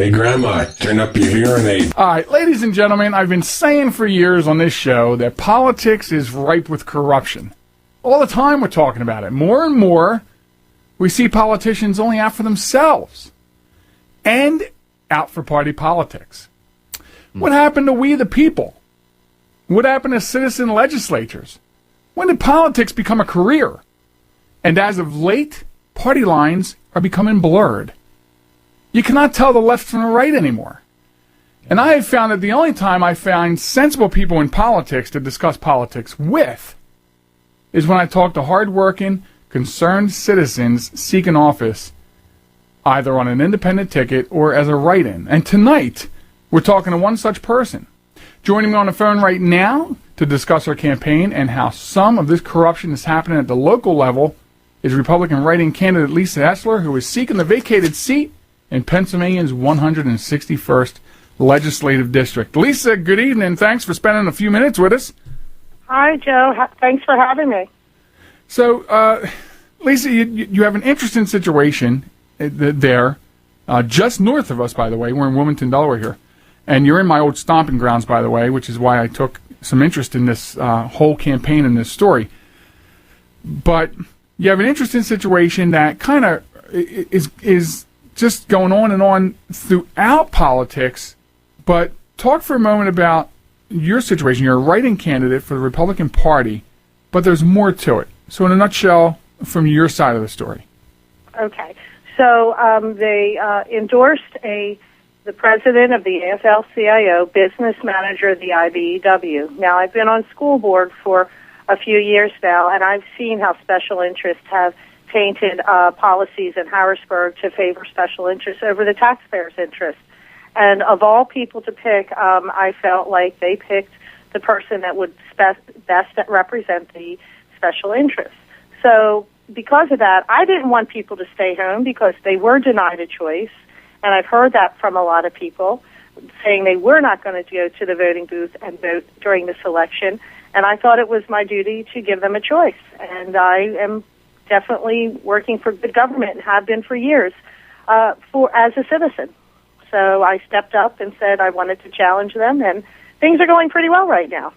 Hey, Grandma, turn up your hearing aid. All right, ladies and gentlemen, I've been saying for years on this show that politics is ripe with corruption. All the time we're talking about it. More and more, we see politicians only out for themselves and out for party politics. What happened to we the people? What happened to citizen legislatures? When did politics become a career? And as of late, party lines are becoming blurred. You cannot tell the left from the right anymore. And I have found that the only time I find sensible people in politics to discuss politics with is when I talk to hardworking, concerned citizens seeking office, either on an independent ticket or as a write-in. And tonight, we're talking to one such person. Joining me on the phone right now to discuss our campaign and how some of this corruption is happening at the local level is Republican write-in candidate Lisa Esler, who is seeking the vacated seat in Pennsylvania's 161st Legislative District. Lisa, good evening. Thanks for spending a few minutes with us. Hi, Joe. Thanks for having me. So, Lisa, you have an interesting situation there, just north of us, by the way. We're in Wilmington, Delaware here. And you're in my old stomping grounds, by the way, which is why I took some interest in this whole campaign and this story. But you have an interesting situation that kind of is just going on and on throughout politics. But talk for a moment about your situation. You're a write-in candidate for the Republican Party, but there's more to it. So in a nutshell, from your side of the story. Okay. So they endorsed the president of the AFL-CIO, business manager of the IBEW. Now, I've been on school board for a few years now, and I've seen how special interests have painted policies in Harrisburg to favor special interests over the taxpayers' interests. And of all people to pick, I felt like they picked the person that would best represent the special interests. So because of that, I didn't want people to stay home because they were denied a choice. And I've heard that from a lot of people saying they were not going to go to the voting booth and vote during this election. And I thought it was my duty to give them a choice. And I am definitely working for good government and have been for years as a citizen. So I stepped up and said I wanted to challenge them, and things are going pretty well right now.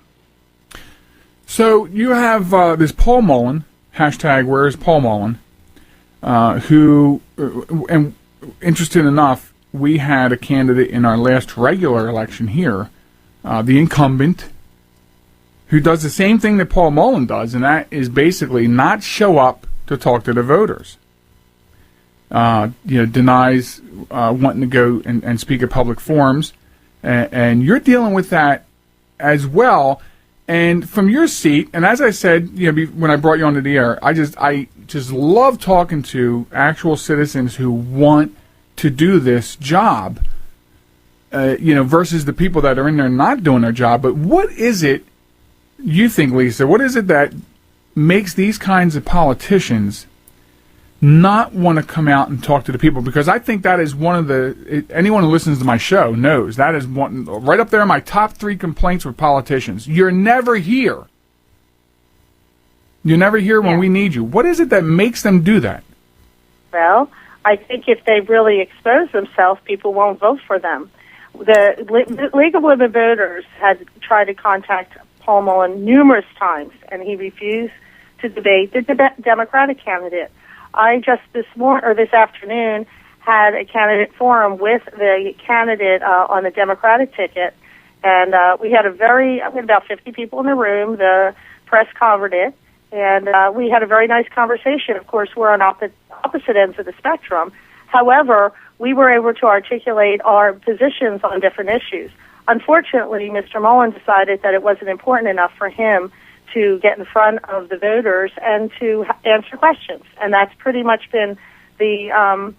So you have this Paul Mullen, hashtag Where's Paul Mullen, who, and interesting enough, we had a candidate in our last regular election here, the incumbent, who does the same thing that Paul Mullen does, and that is basically not show up to talk to the voters. Denies wanting to go and speak at public forums, and you're dealing with that as well. And from your seat, and as I said, when I brought you onto the air, I just love talking to actual citizens who want to do this job, versus the people that are in there not doing their job. But what is it you think, Lisa? What is it that makes these kinds of politicians not want to come out and talk to the people? Because I think that is one of anyone who listens to my show knows that is one right up there in my top 3 complaints with politicians. You're never here. You're never here when we need you. What is it that makes them do that? Well, I think if they really expose themselves, people won't vote for them. The League of Women Voters had tried to contact Paul Mullen numerous times, and he refused to debate the Democratic candidate. I just this afternoon had a candidate forum with the candidate on the Democratic ticket, and we had about 50 people in the room. The press covered it, and we had a very nice conversation. Of course, we're on opposite ends of the spectrum. However, we were able to articulate our positions on different issues. Unfortunately, Mr. Mullen decided that it wasn't important enough for him to get in front of the voters and to answer questions. And that's pretty much been the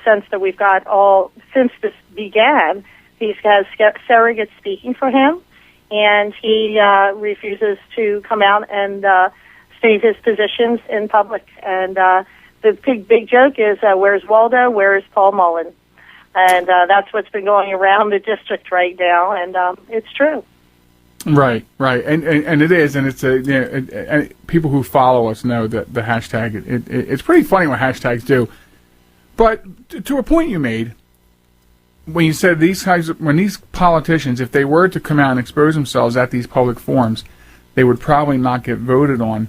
sense that we've got all since this began. He has surrogates speaking for him, and he refuses to come out and state his positions in public. And the big joke is, where's Waldo? Where's Paul Mullen? And that's what's been going around the district right now, and it's true. Right, and it is, and it's and people who follow us know that the hashtag. It's pretty funny what hashtags do, but to a point you made, when you said when these politicians, if they were to come out and expose themselves at these public forums, they would probably not get voted on.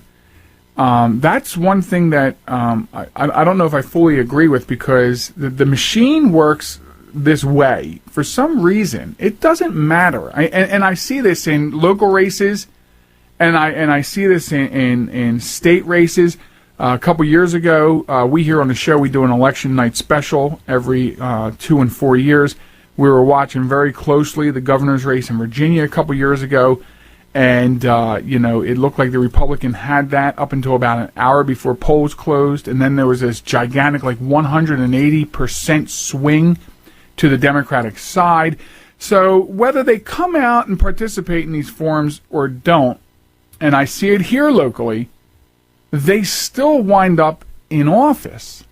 That's one thing that I don't know if I fully agree with, because the machine works this way. For some reason, it doesn't matter. And I see this in local races, and I see this in state races. A couple years ago, we here on the show, we do an election night special every 2 and 4 years. We were watching very closely the governor's race in Virginia a couple years ago, and it looked like the Republican had that up until about an hour before polls closed, and then there was this gigantic, like 180% swing to the Democratic side. So whether they come out and participate in these forums or don't, and I see it here locally, they still wind up in office.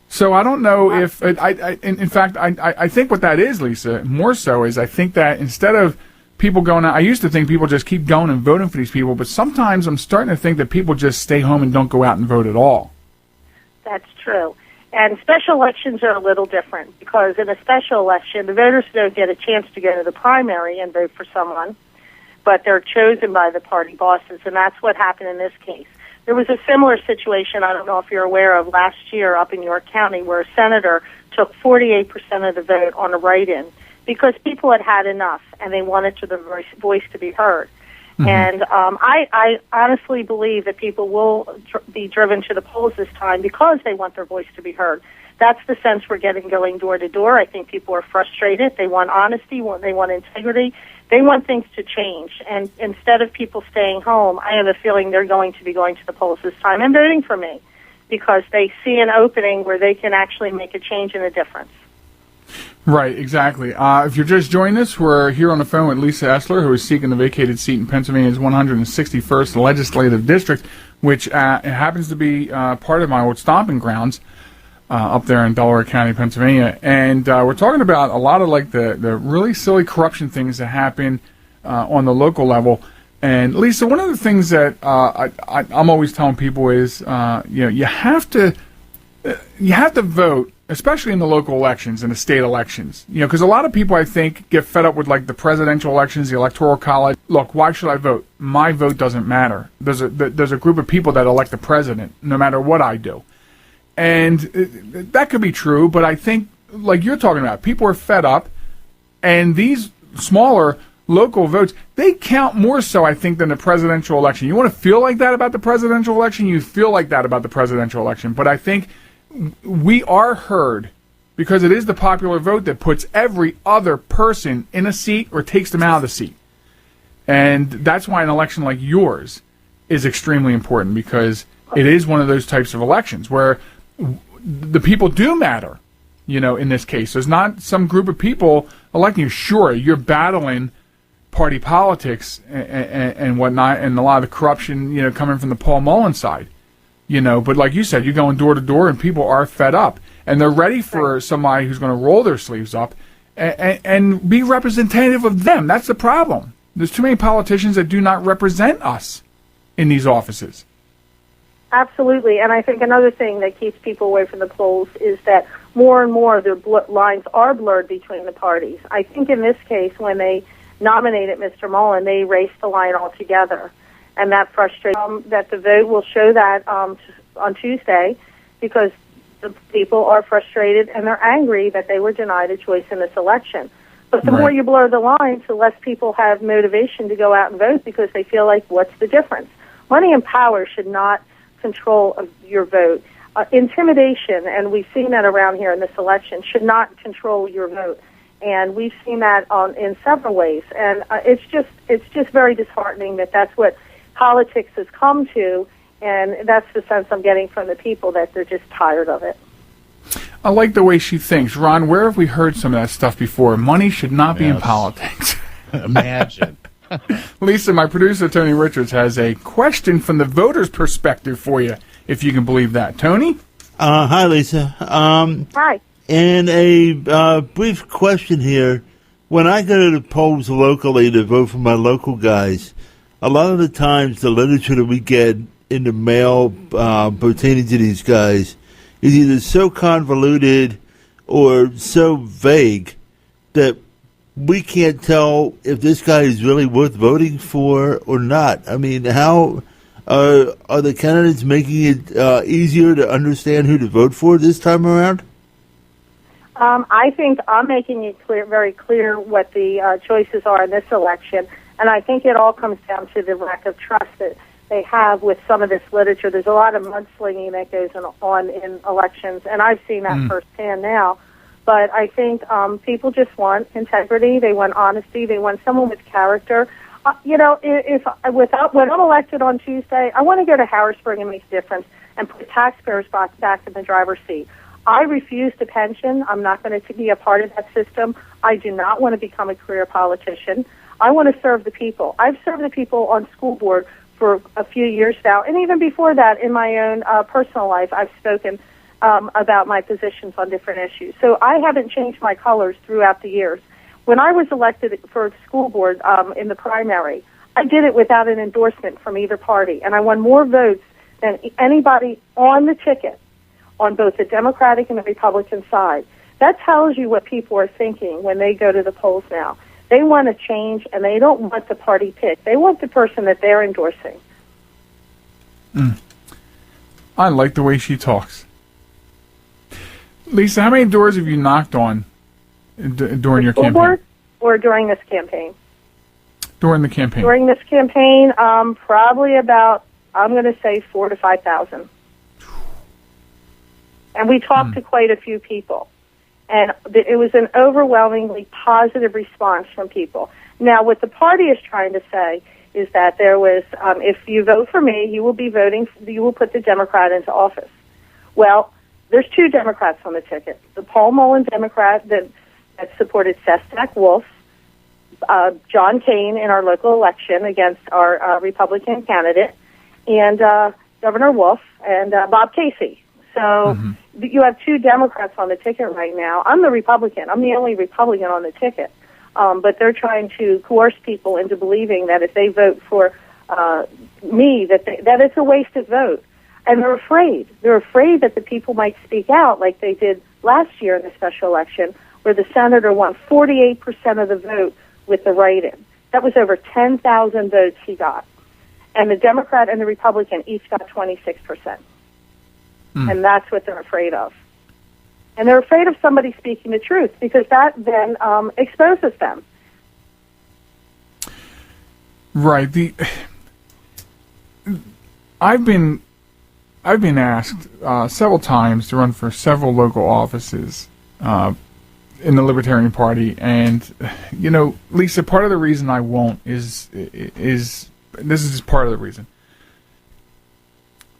So I don't know if in fact, I think what that is, Lisa, more so is I think that instead of people going out, I used to think people just keep going and voting for these people, but sometimes I'm starting to think that people just stay home and don't go out and vote at all. That's true. And special elections are a little different, because in a special election, the voters don't get a chance to go to the primary and vote for someone, but they're chosen by the party bosses, and that's what happened in this case. There was a similar situation, I don't know if you're aware of, last year up in York County, where a senator took 48% of the vote on a write-in because people had had enough and they wanted the voice to be heard. Mm-hmm. And I honestly believe that people will be driven to the polls this time because they want their voice to be heard. That's the sense we're getting going door to door. I think people are frustrated. They want honesty. They want integrity. They want things to change. And instead of people staying home, I have a feeling they're going to be going to the polls this time and voting for me, because they see an opening where they can actually make a change and a difference. Right, exactly. If you're just joining us, we're here on the phone with Lisa Esler, who is seeking the vacated seat in Pennsylvania's 161st Legislative District, which happens to be part of my old stomping grounds up there in Delaware County, Pennsylvania. And we're talking about a lot of like the really silly corruption things that happen on the local level. And Lisa, one of the things that I'm always telling people is, you have to vote, especially in the local elections and the state elections. Because a lot of people, I think, get fed up with like the presidential elections, the electoral college. Look, why should I vote? My vote doesn't matter. There's a group of people that elect the president, no matter what I do. And that could be true, but I think, like you're talking about, people are fed up, and these smaller local votes, they count more so, I think, than the presidential election. You want to feel like that about the presidential election? You feel like that about the presidential election. But I think we are heard, because it is the popular vote that puts every other person in a seat or takes them out of the seat. And that's why an election like yours is extremely important, because it is one of those types of elections where the people do matter, in this case. There's not some group of people electing you. Sure, you're battling party politics and whatnot, and a lot of the corruption, coming from the Paul Mullen side, But like you said, you're going door to door, and people are fed up, and they're ready for somebody who's going to roll their sleeves up and be representative of them. That's the problem. There's too many politicians that do not represent us in these offices. Absolutely, and I think another thing that keeps people away from the polls is that more and more the lines are blurred between the parties. I think in this case, when they nominated Mr. Mullen, they erased the line altogether, and that frustrates that the vote will show that on Tuesday, because the people are frustrated and they're angry that they were denied a choice in this election. But the more you blur the lines, the less people have motivation to go out and vote, because they feel like, what's the difference? Money and power should not control of your vote. Intimidation, and we've seen that around here in this election, should not control your vote. And we've seen that in several ways. And it's just very disheartening that that's what politics has come to, and that's the sense I'm getting from the people, that they're just tired of it. I like the way she thinks. Ron, where have we heard some of that stuff before? Money should not be in politics. Imagine. Lisa, my producer, Tony Richards, has a question from the voter's perspective for you, if you can believe that. Tony? Hi, Lisa. Hi. And a brief question here. When I go to the polls locally to vote for my local guys, a lot of the times the literature that we get in the mail pertaining to these guys is either so convoluted or so vague that we can't tell if this guy is really worth voting for or not. I mean, how are the candidates making it easier to understand who to vote for this time around? I think I'm making it very clear what the choices are in this election, and I think it all comes down to the lack of trust that they have with some of this literature. There's a lot of mudslinging that goes on in elections, and I've seen that firsthand now. But I think people just want integrity. They want honesty. They want someone with character. When I'm elected on Tuesday, I want to go to Harrisburg and make a difference and put taxpayers back in the driver's seat. I refuse to pension. I'm not going to be a part of that system. I do not want to become a career politician. I want to serve the people. I've served the people on school board for a few years now, and even before that, in my own personal life, I've spoken about my positions on different issues. So I haven't changed my colors throughout the years. When I was elected for school board in the primary, I did it without an endorsement from either party, and I won more votes than anybody on the ticket on both the Democratic and the Republican side. That tells you what people are thinking when they go to the polls now. They want to change, and they don't want the party pick. They want the person that they're endorsing. I like the way she talks. Lisa, how many doors have you knocked on during your campaign? Board or during this campaign? During the campaign. During this campaign, probably about, I'm going to say 4,000 to 5,000. And we talked to quite a few people. And it was an overwhelmingly positive response from people. Now, what the party is trying to say is that there was, if you vote for me, you will put the Democrat into office. Well, there's two Democrats on the ticket. The Paul Mullen Democrat that supported Sestak Wolf, John Kane in our local election against our Republican candidate, and Governor Wolf and Bob Casey. So you have two Democrats on the ticket right now. I'm the Republican. I'm the only Republican on the ticket. But they're trying to coerce people into believing that if they vote for me, that it's a wasted vote. And they're afraid. They're afraid that the people might speak out like they did last year in the special election, where the senator won 48% of the vote with the write-in. That was over 10,000 votes he got. And the Democrat and the Republican each got 26%. And that's what they're afraid of. And they're afraid of somebody speaking the truth, because that then exposes them. Right. I've been asked several times to run for several local offices in the Libertarian Party, and Lisa, part of the reason I won't is this is just part of the reason.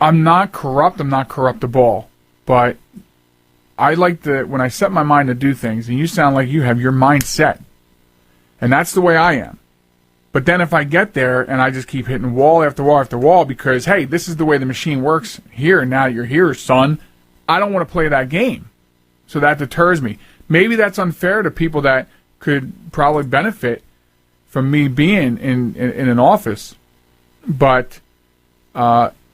I'm not corrupt. I'm not corruptible, but I like when I set my mind to do things, and you sound like you have your mind set, and that's the way I am. But then if I get there and I just keep hitting wall after wall after wall because, hey, this is the way the machine works here, and now you're here, son, I don't want to play that game. So that deters me. Maybe that's unfair to people that could probably benefit from me being in an office, but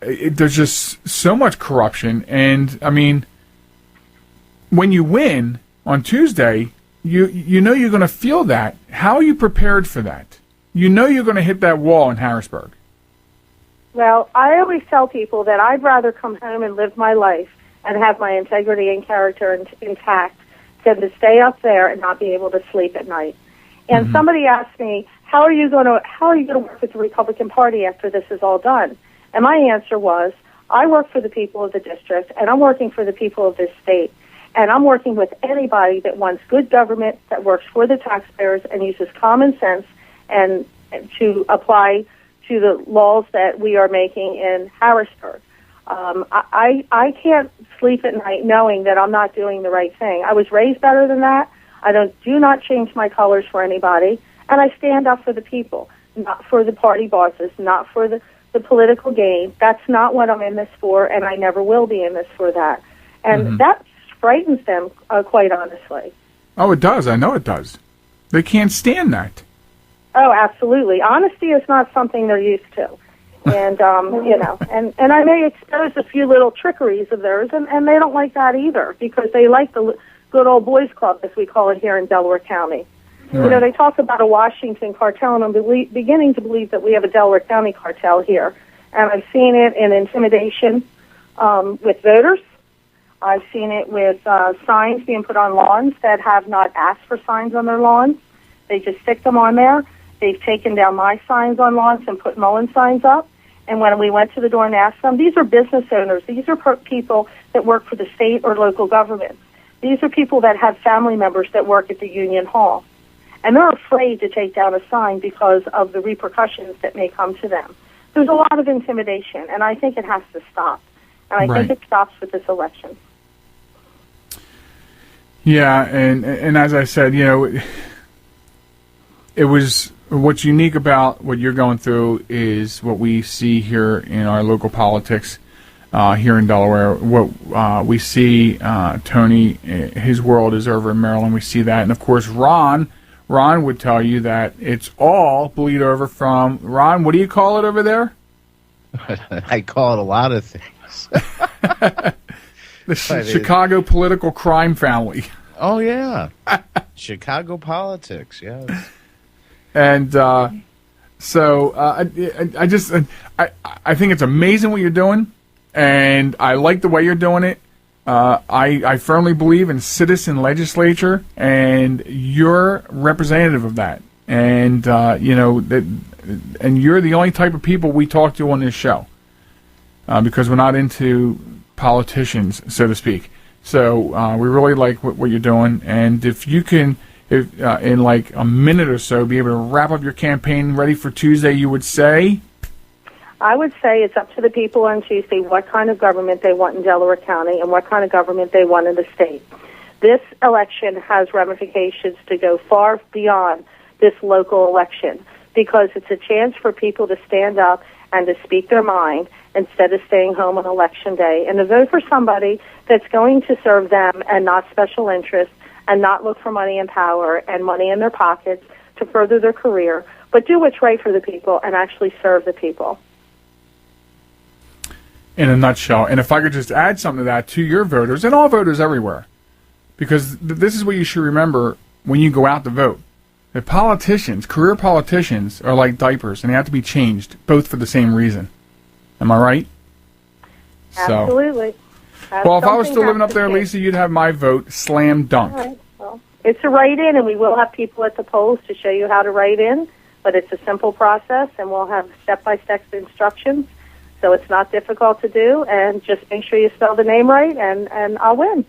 there's just so much corruption. And, I mean, when you win on Tuesday, you know you're going to feel that. How are you prepared for that? You know you're going to hit that wall in Harrisburg. Well, I always tell people that I'd rather come home and live my life and have my integrity and character intact than to stay up there and not be able to sleep at night. And somebody asked me, how are you going to work with the Republican Party after this is all done? And my answer was, I work for the people of the district, and I'm working for the people of this state. And I'm working with anybody that wants good government, that works for the taxpayers, and uses common sense and to apply to the laws that we are making in Harrisburg. I can't sleep at night knowing that I'm not doing the right thing. I was raised better than that. I do not change my colors for anybody, and I stand up for the people, not for the party bosses, not for the political gain. That's not what I'm in this for, and I never will be in this for that. And that frightens them, quite honestly. Oh, it does. I know it does. They can't stand that. Oh, absolutely. Honesty is not something they're used to. And, and I may expose a few little trickeries of theirs, and they don't like that either, because they like the good old boys club, as we call it here in Delaware County. Right. You know, they talk about a Washington cartel, and I'm beginning to believe that we have a Delaware County cartel here. And I've seen it in intimidation with voters. I've seen it with signs being put on lawns that have not asked for signs on their lawns. They just stick them on there. They've taken down my signs on lawns and put Mullen signs up. And when we went to the door and asked them, these are business owners. These are people that work for the state or local governments. These are people that have family members that work at the Union Hall. And they're afraid to take down a sign because of the repercussions that may come to them. There's a lot of intimidation, and I think it has to stop. And I think it stops with this election. Yeah, and as I said, you know, it was what's unique about what you're going through is what we see here in our local politics here in Delaware. What we see, Tony, his world is over in Maryland. We see that, and of course, Ron would tell you that it's all bleed over from Ron. What do you call it over there? I call it a lot of things. The Chicago political crime family. Oh, yeah. Chicago politics, yes. And so I think it's amazing what you're doing, and I like the way you're doing it. I firmly believe in citizen legislature, and you're representative of that. And you know that, and you're the only type of people we talk to on this show, because we're not into politicians, so to speak. So we really like what you're doing, and if you can, in like a minute or so, be able to wrap up your campaign ready for Tuesday, you would say? I would say it's up to the people on Tuesday what kind of government they want in Delaware County and what kind of government they want in the state. This election has ramifications to go far beyond this local election, because it's a chance for people to stand up and to speak their mind instead of staying home on Election Day, and to vote for somebody that's going to serve them and not special interests, and not look for money and power and money in their pockets to further their career, but do what's right for the people and actually serve the people. In a nutshell. And if I could just add something to that to your voters, and all voters everywhere, because this is what you should remember when you go out to vote. That politicians, career politicians, are like diapers, and they have to be changed, both for the same reason. Am I right? Absolutely. Well, if I was still living up there, Lisa, you'd have my vote slam dunk. All right. Well, it's a write-in, and we will have people at the polls to show you how to write in, but it's a simple process, and we'll have step-by-step instructions, so it's not difficult to do, and just make sure you spell the name right, and I'll win.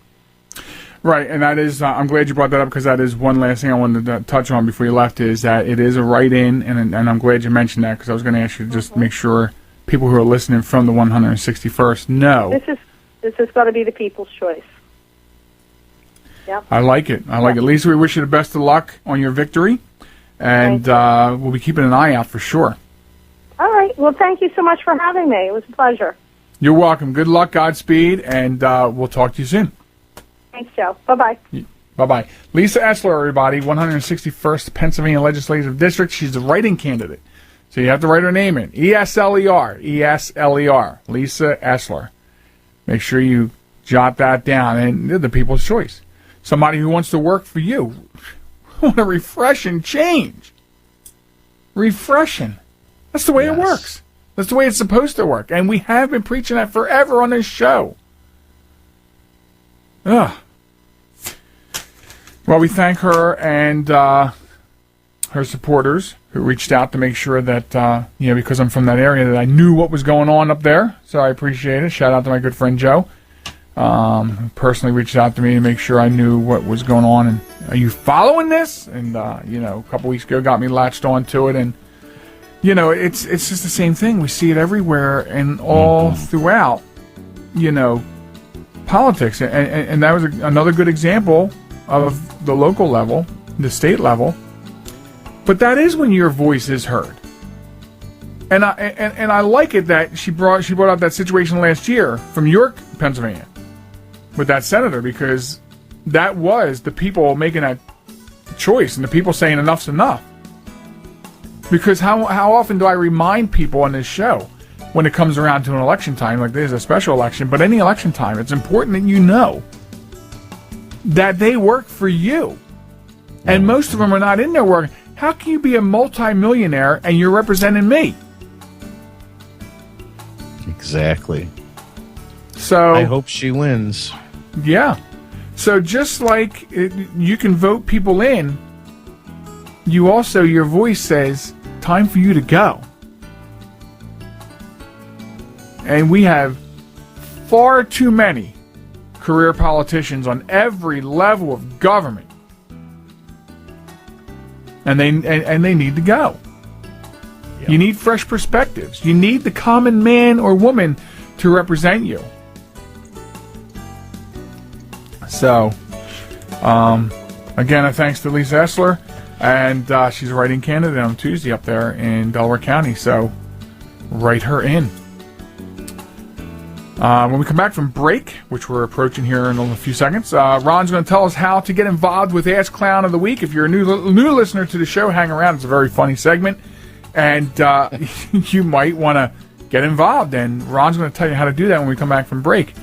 Right, and that is, I'm glad you brought that up, because that is one last thing I wanted to touch on before you left, is that it is a write-in, and I'm glad you mentioned that, because I was going to ask you to just make sure people who are listening from the 161st know. This is going to be the people's choice. Yep. I like it. Lisa, we wish you the best of luck on your victory, and we'll be keeping an eye out for sure. All right. Well, thank you so much for having me. It was a pleasure. You're welcome. Good luck, Godspeed, and we'll talk to you soon. Thanks, Joe. Bye-bye. Bye-bye. Lisa Esler, everybody, 161st Pennsylvania Legislative District. She's the write-in candidate. So you have to write her name in. E-S-L-E-R. E-S-L-E-R. Lisa Esler. Make sure you jot that down. And they're the people's choice. Somebody who wants to work for you. Want to refresh and change. Refreshing. That's the way it works. That's the way it's supposed to work. And we have been preaching that forever on this show. Ugh. Well, we thank her and her supporters who reached out to make sure that, because I'm from that area, that I knew what was going on up there. So I appreciate it. Shout out to my good friend Joe, who personally reached out to me to make sure I knew what was going on. And are you following this? And, a couple weeks ago got me latched onto it. And, it's just the same thing. We see it everywhere and all throughout, politics. And that was another good example of the local level, the state level. But that is when your voice is heard. And I like it that she brought up that situation last year from York, Pennsylvania, with that senator, because that was the people making that choice and the people saying enough's enough. Because how often do I remind people on this show when it comes around to an election time, like there's a special election, but any election time, it's important that you know that they work for you. And most of them are not in there working. How can you be a multimillionaire and you're representing me? Exactly. So I hope she wins. Yeah. So just like you can vote people in, you also, your voice says, time for you to go. And we have far too many career politicians on every level of government. And they need to go. Yep. You need fresh perspectives. You need the common man or woman to represent you. So, again, a thanks to Lisa Esler, and she's a write-in candidate on Tuesday up there in Delaware County, so write her in. When we come back from break, which we're approaching here in a few seconds, Ron's going to tell us how to get involved with Ask Clown of the Week. If you're a new listener to the show, hang around. It's a very funny segment, and you might want to get involved, and Ron's going to tell you how to do that when we come back from break.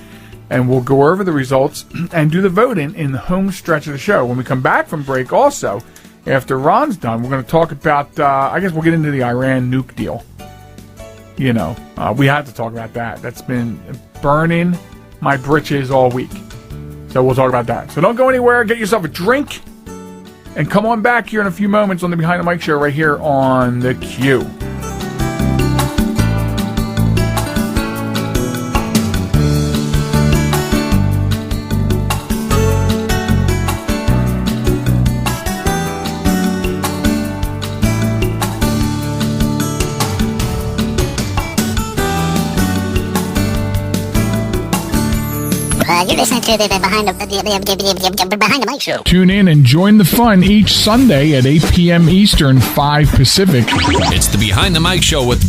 And we'll go over the results and do the voting in the home stretch of the show. When we come back from break also, after Ron's done, we're going to talk about, I guess we'll get into the Iran nuke deal. You know, we had to talk about that. That's been burning my britches all week. So we'll talk about that. So don't go anywhere. Get yourself a drink. And come on back here in a few moments on the Behind the Mic show right here on the Q. You're listening to the Behind the Mic show. Tune in and join the fun each Sunday at 8 p.m. Eastern, 5 Pacific. It's the Behind the Mic show with